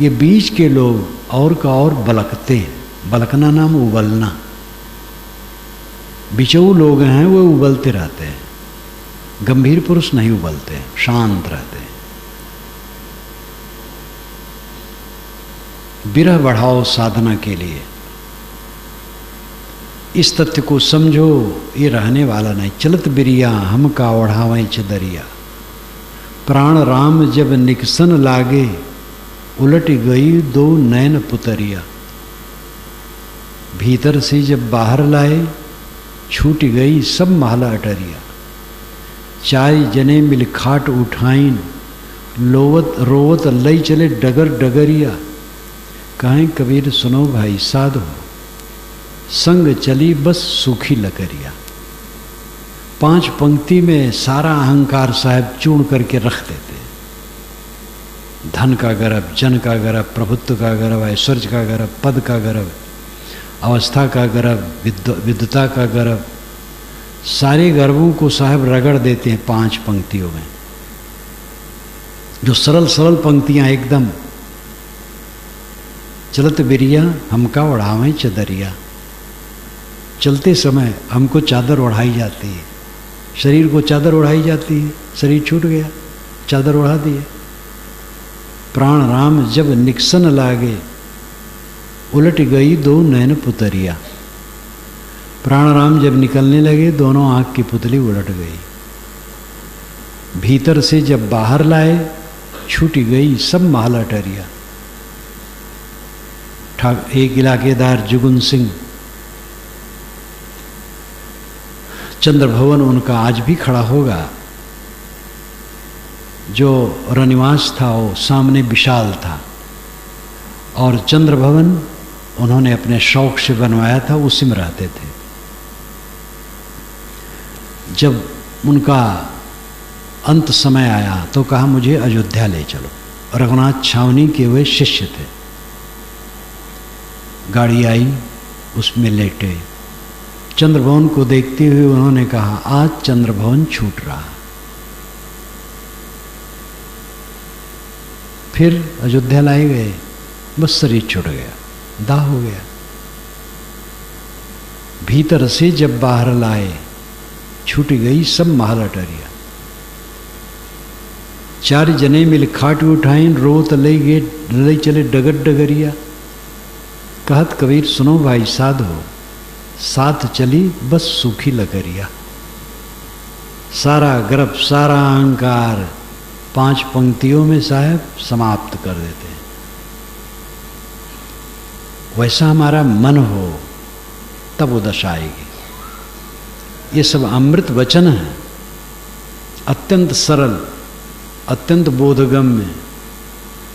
ये बीच के लोग और का और बलकते हैं। बलकना नाम उबलना। बिचऊ लोग हैं वो उबलते रहते हैं, गंभीर पुरुष नहीं उबलते, शांत रहते हैं। विरह बढ़ाओ साधना के लिए। इस तथ्य को समझो, ये रहने वाला नहीं। चलत बिरिया हम का ओढ़ावें चदरिया, प्राण राम जब निकसन लागे, उलट गई दो नैन पुतरिया, भीतर से जब बाहर लाए छूट गई सब महला अटरिया। चाय जने मिल खाट उठाइन, लोवत रोवत लई चले डगर डगरिया। कहें कबीर सुनो भाई साधो, संग चली बस सूखी लकरिया। 5 पंक्ति में सारा अहंकार साहब चूर्ण करके रख देते। धन का गर्व, जन का गर्व, प्रभुत्व का गर्व, ऐश्वर्य का गर्व, पद का गर्व, अवस्था का गर्व, विद्वता का गर्व, सारे गर्वों को साहब रगड़ देते हैं 5 पंक्तियों में। जो सरल सरल पंक्तियां एकदम, चलत बिरिया हमका ओढ़ावें चदरिया। चलते समय हमको चादर ओढ़ाई जाती है, शरीर को चादर ओढ़ाई जाती है, शरीर छूट गया चादर ओढ़ा दिए। प्राण राम जब निक्सन लागे, उलट गई दो नैन पुतरिया। प्राण राम जब निकलने लगे दोनों आंख की पुतली उलट गई। भीतर से जब बाहर लाए छूटी गई सब महल अटरिया। एक इलाकेदार जुगुन सिंह, चंद्र भवन उनका आज भी खड़ा होगा। जो रनिवास था वो सामने विशाल था, और चंद्र भवन उन्होंने अपने शौक से बनवाया था, उसी में रहते थे। जब उनका अंत समय आया तो कहा मुझे अयोध्या ले चलो। रघुनाथ छावनी के वे शिष्य थे। गाड़ी आई, उसमें लेटे। चंद्रभवन को देखते हुए उन्होंने कहा आज चंद्रभवन छूट रहा। फिर अयोध्या लाए गए, बस शरीर छूट गया, दाह हो गया। भीतर से जब बाहर लाए छूट गई सब महल अटरिया। 4 जने मिल खाट उठाइन, रोत ले गए ले चले डगर डगरिया। कहत कबीर सुनो भाई साधो, साथ चली बस सूखी लकरिया। सारा गर्व, सारा अहंकार 5 पंक्तियों में साहब समाप्त कर देते हैं। वैसा हमारा मन हो तब वो दशा आएगी। ये सब अमृत वचन है, अत्यंत सरल, अत्यंत बोधगम्य,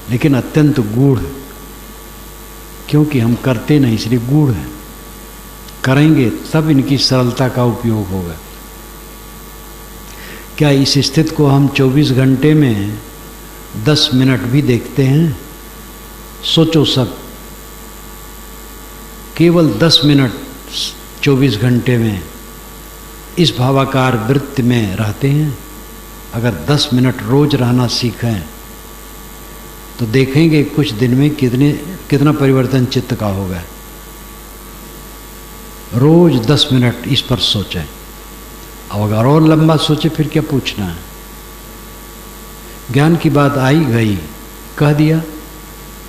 लेकिन अत्यंत गूढ़। क्योंकि हम करते नहीं इसलिए गूढ़ है। करेंगे तब इनकी सरलता का उपयोग होगा। क्या इस स्थिति को हम 24 घंटे में 10 मिनट भी देखते हैं? सोचो सब, केवल 10 मिनट 24 घंटे में इस भावाकार वृत्ति में रहते हैं। अगर 10 मिनट रोज रहना सीखें तो देखेंगे कुछ दिन में कितना परिवर्तन चित्त का होगा। रोज 10 मिनट इस पर सोचें। अब अगर और लंबा सोचे फिर क्या पूछना है। ज्ञान की बात आई गई, कह दिया,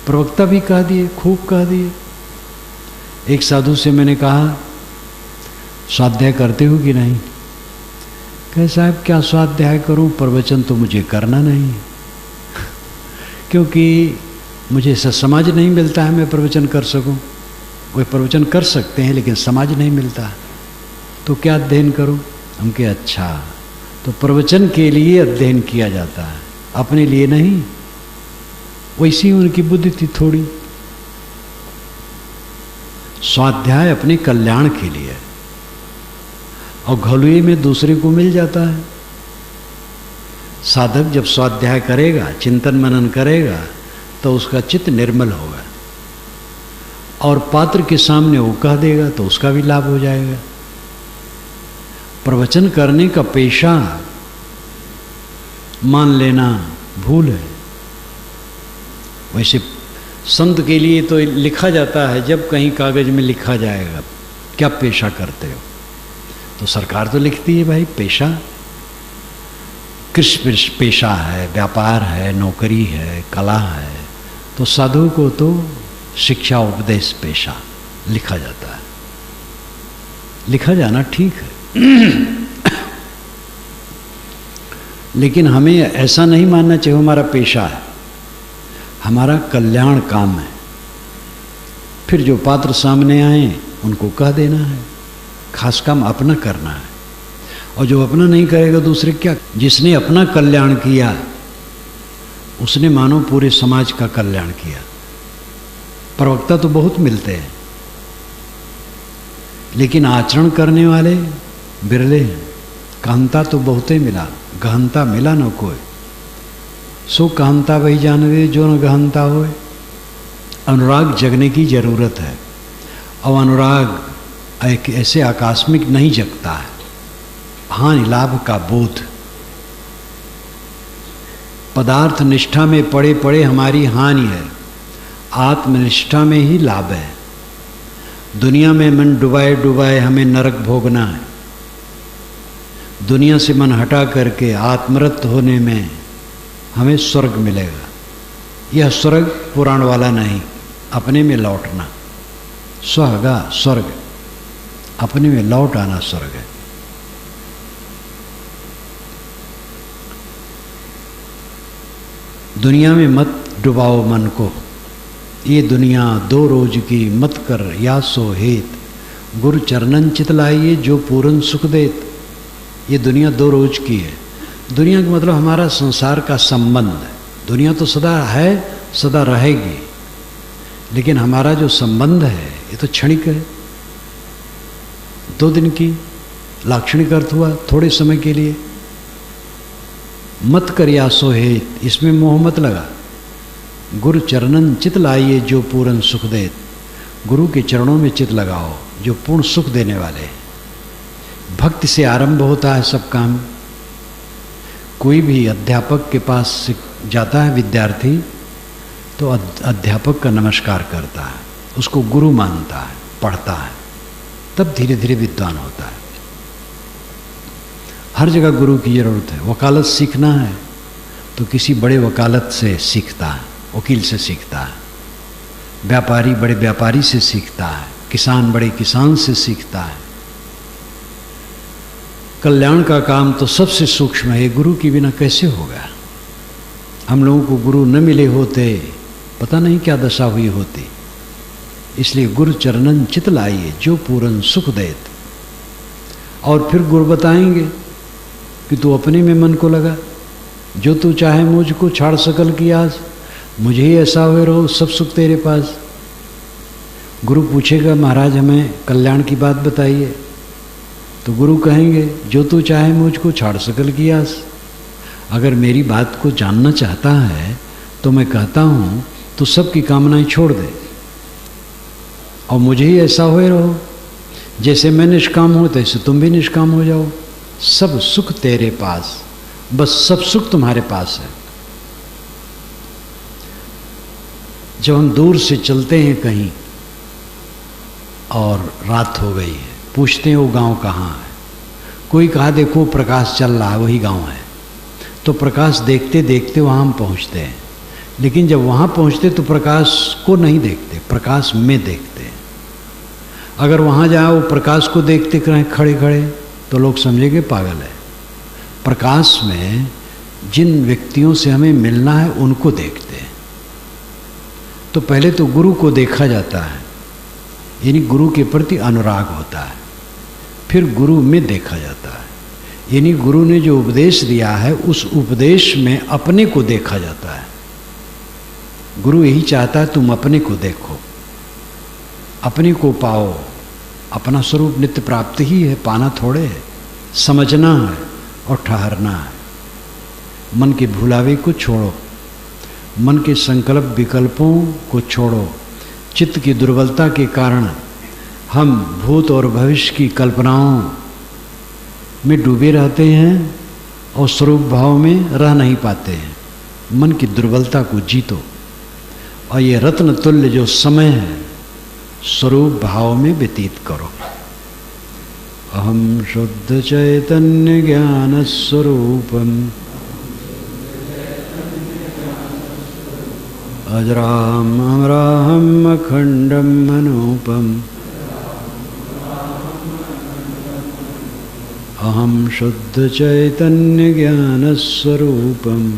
प्रवक्ता भी कह दिए, खूब कह दिए। एक साधु से मैंने कहा स्वाध्याय करते हो कि नहीं? कहे साहब क्या स्वाध्याय करूं, प्रवचन तो मुझे करना नहीं क्योंकि मुझे ऐसा समाज नहीं मिलता है मैं प्रवचन कर सकूं। वे प्रवचन कर सकते हैं लेकिन समाज नहीं मिलता, तो क्या अध्ययन करूं? हम कहे अच्छा, तो प्रवचन के लिए अध्ययन किया जाता है, अपने लिए नहीं। वैसी उनकी बुद्धि थी थोड़ी। स्वाध्याय अपने कल्याण के लिए, और घलुए में दूसरे को मिल जाता है। साधक जब स्वाध्याय करेगा, चिंतन मनन करेगा, तो उसका चित्त निर्मल होगा, और पात्र के सामने वो कह देगा तो उसका भी लाभ हो जाएगा। प्रवचन करने का पेशा मान लेना भूल है। वैसे संत के लिए तो लिखा जाता है, जब कहीं कागज में लिखा जाएगा क्या पेशा करते हो, तो सरकार तो लिखती है भाई पेशा किस पेशा है, व्यापार है, नौकरी है, कला है। तो साधु को तो शिक्षा उपदेश पेशा लिखा जाता है। लिखा जाना ठीक है लेकिन हमें ऐसा नहीं मानना चाहिए हमारा पेशा है। हमारा कल्याण काम है। फिर जो पात्र सामने आए उनको कह देना है, खास काम अपना करना है। और जो अपना नहीं करेगा दूसरे क्या। जिसने अपना कल्याण किया उसने मानो पूरे समाज का कल्याण किया। प्रवक्ता तो बहुत मिलते हैं, लेकिन आचरण करने वाले बिरले हैं। कहनता तो बहुते मिला, गहनता मिला न कोई। सो कहनता वही जानवे जो न गहनता होए। अनुराग जगने की जरूरत है, और अनुराग एक ऐसे आकस्मिक नहीं जगता है। हानि लाभ का बोध, पदार्थ निष्ठा में पड़े पड़े हमारी हानि है, आत्मनिष्ठा में ही लाभ है। दुनिया में मन डुबाए डुबाए हमें नरक भोगना है। दुनिया से मन हटा करके आत्मरत होने में हमें स्वर्ग मिलेगा। यह स्वर्ग पुराण वाला नहीं, अपने में लौटना। स्वर्गा स्वर्ग, अपने में लौट आना स्वर्ग है। दुनिया में मत डुबाओ मन को, ये दुनिया दो रोज की मत कर या सो हेत। गुरु चरणन चित लाइए जो पूरन सुख देत। ये दुनिया दो रोज की है। दुनिया का मतलब हमारा संसार का संबंध है। दुनिया तो सदा है, सदा रहेगी, लेकिन हमारा जो संबंध है ये तो क्षणिक है। 2 दिन की लाक्षणिक अर्थ हुआ, थोड़े समय के लिए। मत कर या सो हेत, इसमें मोह मत लगा। गुरु चरणन चित लाइए जो पूर्ण सुख देत। गुरु के चरणों में चित लगाओ जो पूर्ण सुख देने वाले हैं। भक्ति से आरंभ होता है सब काम। कोई भी अध्यापक के पास जाता है विद्यार्थी, तो अध्यापक का नमस्कार करता है, उसको गुरु मानता है, पढ़ता है, तब धीरे धीरे विद्वान होता है। हर जगह गुरु की जरूरत है। वकालत सीखना है तो किसी बड़े वकालत से सीखता है, वकील से सीखता है। व्यापारी बड़े व्यापारी से सीखता है, किसान बड़े किसान से सीखता है। कल्याण का काम तो सबसे सूक्ष्म है, गुरु के बिना कैसे होगा। हम लोगों को गुरु न मिले होते पता नहीं क्या दशा हुई होती। इसलिए गुरु चरणन चित लाइए जो पूरन सुख देत। और फिर गुरु बताएंगे कि तू अपने में मन को लगा, जो तू चाहे मुझको छाड़ सकल की आस। मुझे ही ऐसा हुए रहो, सब सुख तेरे पास। गुरु पूछेगा महाराज हमें कल्याण की बात बताइए, तो गुरु कहेंगे जो तू चाहे मुझको छाड़ सकल की आस। अगर मेरी बात को जानना चाहता है तो मैं कहता हूँ तू सबकी कामनाएं छोड़ दे और मुझे ही ऐसा हुए रहो। जैसे मैं निष्काम हूँ तैसे तुम भी निष्काम हो जाओ। सब सुख तेरे पास, बस सब सुख तुम्हारे पास है। जब हम दूर से चलते हैं कहीं और रात हो गई है, पूछते हैं वो गांव कहाँ है। कोई कहा देखो प्रकाश चल रहा है, वही गांव है। तो प्रकाश देखते देखते वहाँ हम पहुँचते हैं, लेकिन जब वहाँ पहुँचते तो प्रकाश को नहीं देखते, प्रकाश में देखते हैं। अगर वहाँ जाए वो प्रकाश को देखते करें खड़े खड़े तो लोग समझेंगे पागल है। प्रकाश में जिन व्यक्तियों से हमें मिलना है उनको देखते हैं। तो पहले तो गुरु को देखा जाता है, यानी गुरु के प्रति अनुराग होता है। फिर गुरु में देखा जाता है, यानी गुरु ने जो उपदेश दिया है उस उपदेश में अपने को देखा जाता है। गुरु यही चाहता है तुम अपने को देखो, अपने को पाओ। अपना स्वरूप नित्य प्राप्ति ही है, पाना थोड़े है। समझना है और ठहरना है। मन के भुलावे को छोड़ो, मन के संकल्प विकल्पों को छोड़ो। चित्त की दुर्बलता के कारण हम भूत और भविष्य की कल्पनाओं में डूबे रहते हैं और स्वरूप भाव में रह नहीं पाते हैं। मन की दुर्बलता को जीतो और ये रत्न तुल्य जो समय है स्वरूप भाव में व्यतीत करो। अहम शुद्ध चैतन्य ज्ञान स्वरूपम अजराम अमराहम अखंडम अनूपम। अहम शुद्ध चैतन्य ज्ञान स्वरूपम